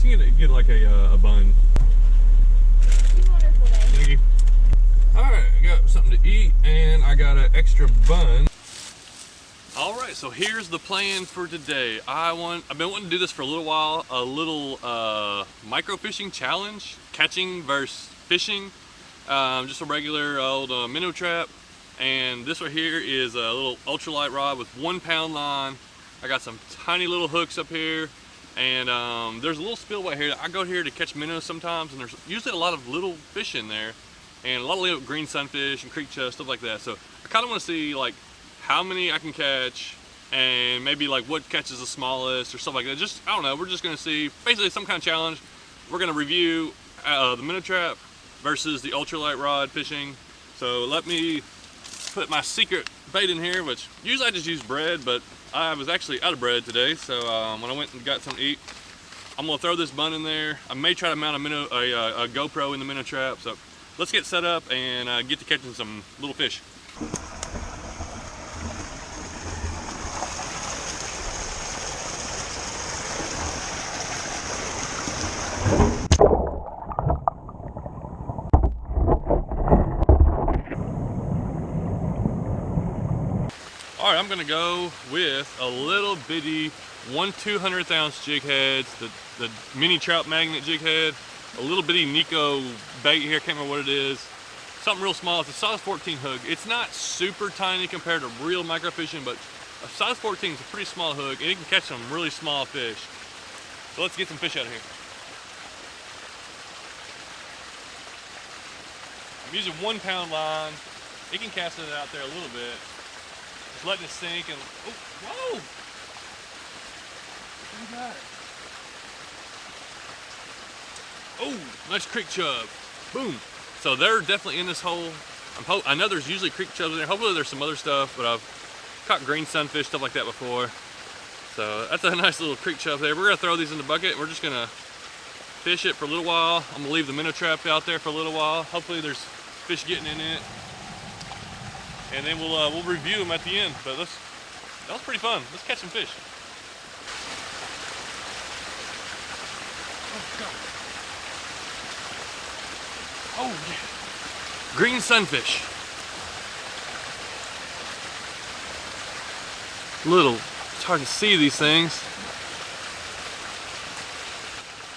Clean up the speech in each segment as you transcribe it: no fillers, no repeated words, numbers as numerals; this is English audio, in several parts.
Just get like a bun. You wonderful day. Thank you. Alright, I got something to eat and I got an extra bun. Alright, so here's the plan for today. I've been wanting to do this for a little while, a little micro fishing challenge, catching versus fishing. Just a regular old minnow trap. And this right here is a little ultralight rod with 1 pound line. I got some tiny little hooks up here. And there's a little spillway here. I go here to catch minnows sometimes, and there's usually a lot of little fish in there, and a lot of little green sunfish and creek chub, stuff like that. So I kind of want to see like how many I can catch, and maybe like what catches the smallest or stuff like that. Just, I don't know, we're just gonna see basically some kind of challenge. We're gonna review the minnow trap versus the ultralight rod fishing. So let me put my secret bait in here, which usually I just use bread, but I was actually out of bread today, so when I went and got something to eat, I'm gonna throw this bun in there. I may try to mount a GoPro in the minnow trap. So let's get set up and get to catching some little fish. All right, I'm gonna go with a little bitty 1/200th ounce jig head, the mini trout magnet jig head, a little bitty Nico bait here, can't remember what it is. Something real small, it's a size 14 hook. It's not super tiny compared to real micro fishing, but a size 14 is a pretty small hook, and it can catch some really small fish. So let's get some fish out of here. I'm using 1 pound line. It can cast it out there a little bit. Just letting it sink and, oh, whoa! What do you got? Oh, nice creek chub. Boom. So they're definitely in this hole. I know there's usually creek chubs in there. Hopefully there's some other stuff, but I've caught green sunfish, stuff like that before. So that's a nice little creek chub there. We're gonna throw these in the bucket. We're just gonna fish it for a little while. I'm gonna leave the minnow trap out there for a little while. Hopefully there's fish getting in it. And then we'll review them at the end. But that was pretty fun. Let's catch some fish. Oh God. Oh yeah. Green sunfish. Little, it's hard to see these things.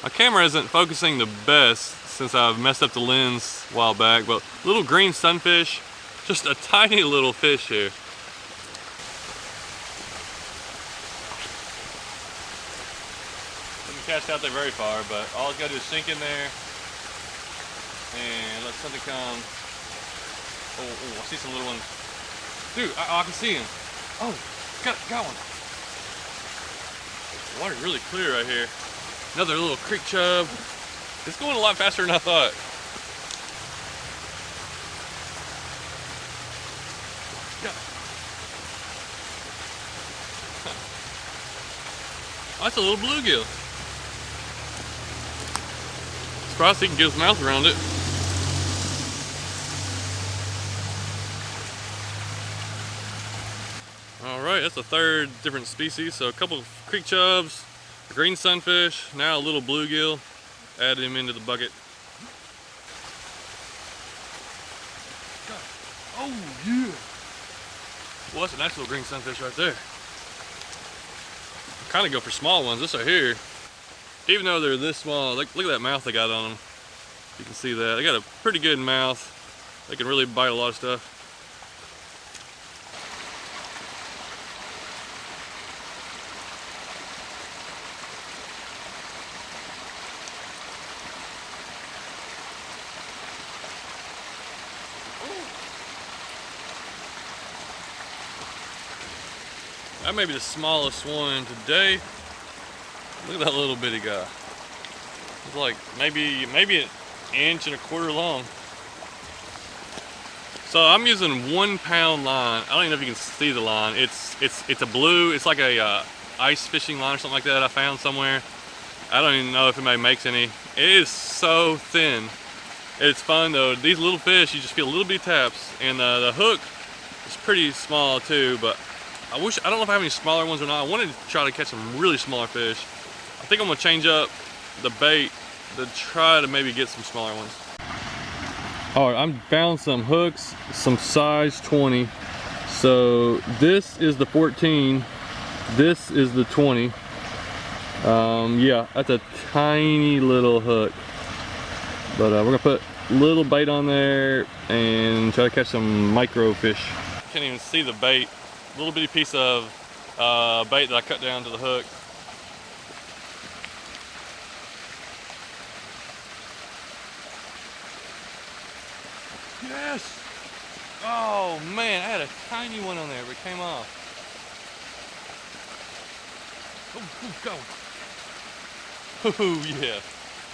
My camera isn't focusing the best since I've messed up the lens a while back, but little green sunfish. Just a tiny little fish here. Didn't cast out there very far, but all it's got to do is sink in there and let something come. Oh, I see some little ones. Dude, I can see him. Oh, got one. The water's really clear right here. Another little creek chub. It's going a lot faster than I thought. Oh, that's a little bluegill. Surprised he can get his mouth around it. Alright, that's the third different species. So a couple of creek chubs, green sunfish, now a little bluegill. Add him into the bucket. Oh yeah! Well, that's a nice little green sunfish right there. Kind of go for small ones. This right here, even though they're this small, look at that mouth they got on them. You can see that they got a pretty good mouth. They can really bite a lot of stuff. That may be the smallest one today. Look at that little bitty guy. It's like maybe an inch and a quarter long. So I'm using 1 pound line. I don't even know if you can see the line. It's a blue. It's like a ice fishing line or something like that I found somewhere. I don't even know if anybody makes any. It is so thin. It's fun though. These little fish, you just feel little bitty taps, and the hook is pretty small too. But I don't know if I have any smaller ones or not. I wanted to try to catch some really smaller fish. I think I'm gonna change up the bait to try to maybe get some smaller ones. All right, I found some hooks, some size 20. So this is the 14, this is the 20. Yeah, that's a tiny little hook. But we're gonna put little bait on there and try to catch some micro fish. Can't even see the bait. Little bitty piece of bait that I cut down to the hook. Yes! Oh man, I had a tiny one on there, but it came off. Oh, go! Oh yeah,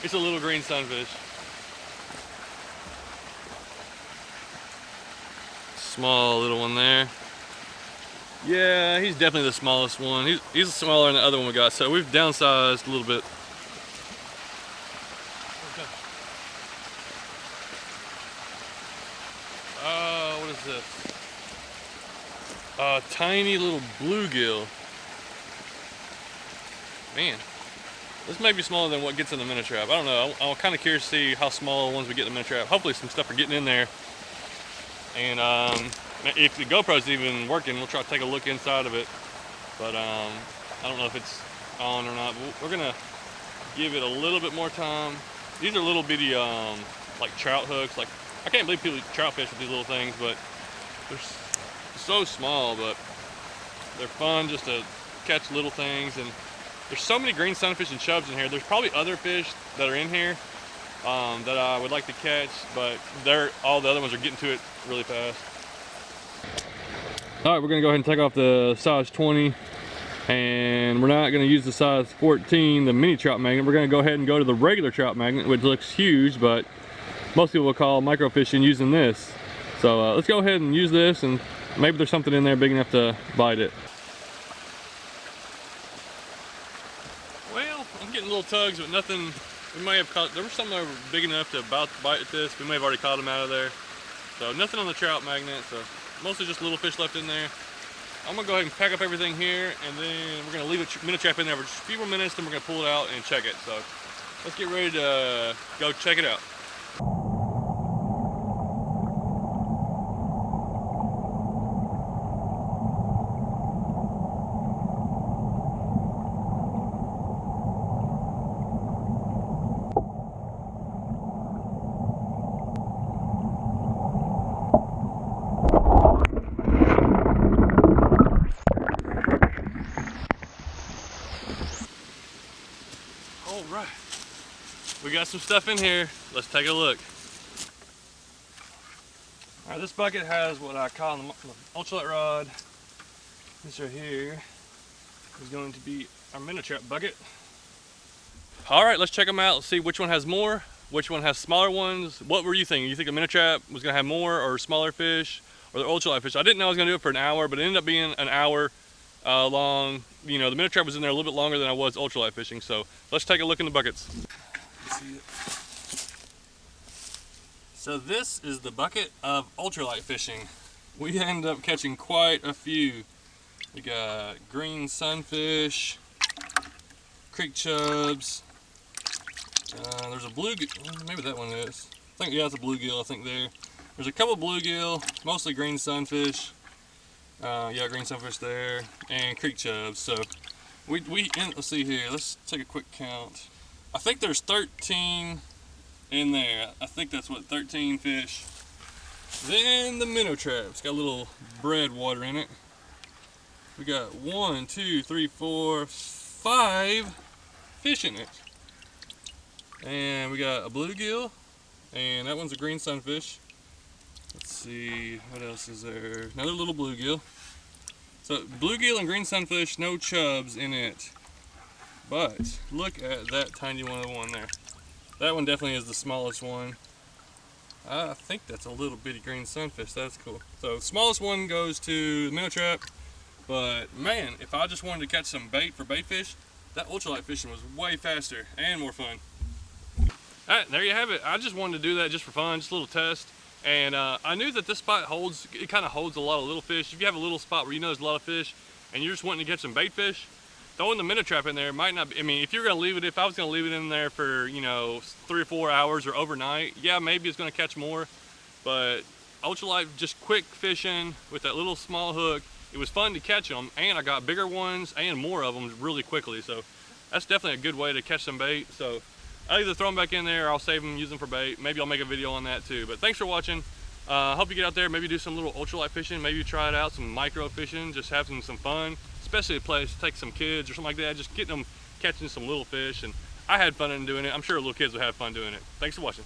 it's a little green sunfish. Small little one there. Yeah, he's definitely the smallest one. He's smaller than the other one we got, so we've downsized a little bit. What is this? A tiny little bluegill. Man, this may be smaller than what gets in the Minnow trap. I don't know. I'm kind of curious to see how small ones we get in the Minnow trap. Hopefully some stuff are getting in there. And if the GoPro's even working, we'll try to take a look inside of it. But I don't know if it's on or not. But we're gonna give it a little bit more time. These are little bitty like trout hooks. Like, I can't believe people trout fish with these little things, but they're so small, but they're fun just to catch little things. And there's so many green sunfish and chubs in here. There's probably other fish that are in here that I would like to catch, but all the other ones are getting to it really fast. All right, we're gonna go ahead and take off the size 20, and we're not gonna use the size 14, the mini trout magnet. We're gonna go ahead and go to the regular trout magnet, which looks huge, but most people will call microfishing using this. So let's go ahead and use this, and maybe there's something in there big enough to bite it. Well, I'm getting little tugs, but nothing. We may have caught, there was something that were big enough to about bite at this. We may have already caught them out of there. So nothing on the trout magnet, so mostly just little fish left in there. I'm gonna go ahead and pack up everything here, and then we're gonna leave a Minnow trap in there for just a few more minutes, then we're gonna pull it out and check it. So let's get ready to go check it out. All right, we got some stuff in here. Let's take a look. All right, this bucket has what I call the ultralight rod. This right here is going to be our Minnow trap bucket. All right, let's check them out. Let's see which one has more, which one has smaller ones. What were you thinking? You think a Minnow trap was gonna have more or smaller fish, or the ultralight fish? I didn't know I was gonna do it for an hour, but it ended up being an hour long. You know, the Minnow trap was in there a little bit longer than I was ultralight fishing. So let's take a look in the buckets. See it. So this is the bucket of ultralight fishing. We ended up catching quite a few. We got green sunfish, creek chubs. There's a bluegill. Maybe that one is. I think, yeah, it's a bluegill. I think there. There's a couple bluegill, mostly green sunfish. Yeah, green sunfish there, and creek chubs. So let's see here. Let's take a quick count. I think there's 13 in there. I think that's what, 13 fish. Then the Minnow trap. It's got a little bread water in it. We got 1, 2, 3, 4, 5 fish in it. And we got a bluegill, and that one's a green sunfish. Let's see, what else is there? Another little bluegill. So bluegill and green sunfish, no chubs in it. But look at that tiny one there. That one definitely is the smallest one. I think that's a little bitty green sunfish. That's cool. So smallest one goes to the Minnow trap. But man, if I just wanted to catch some bait for bait fish, that ultralight fishing was way faster and more fun. All right, there you have it. I just wanted to do that just for fun, just a little test. And I knew that this spot kind of holds a lot of little fish. If you have a little spot where you know there's a lot of fish and you're just wanting to catch some bait fish, throwing the minnow trap in there might not be, I mean, if you're gonna leave it, if I was gonna leave it in there for, you know, 3 or 4 hours or overnight, yeah, maybe it's gonna catch more. But ultralight, just quick fishing with that little small hook, it was fun to catch them, and I got bigger ones and more of them really quickly. So that's definitely a good way to catch some bait. So I'll either throw them back in there or I'll save them, use them for bait. Maybe I'll make a video on that too. But thanks for watching. Hope you get out there, maybe do some little ultralight fishing, maybe try it out, some micro fishing, just having some fun, especially a place to take some kids or something like that, just getting them catching some little fish. And I had fun in doing it. I'm sure little kids will have fun doing it. Thanks for watching.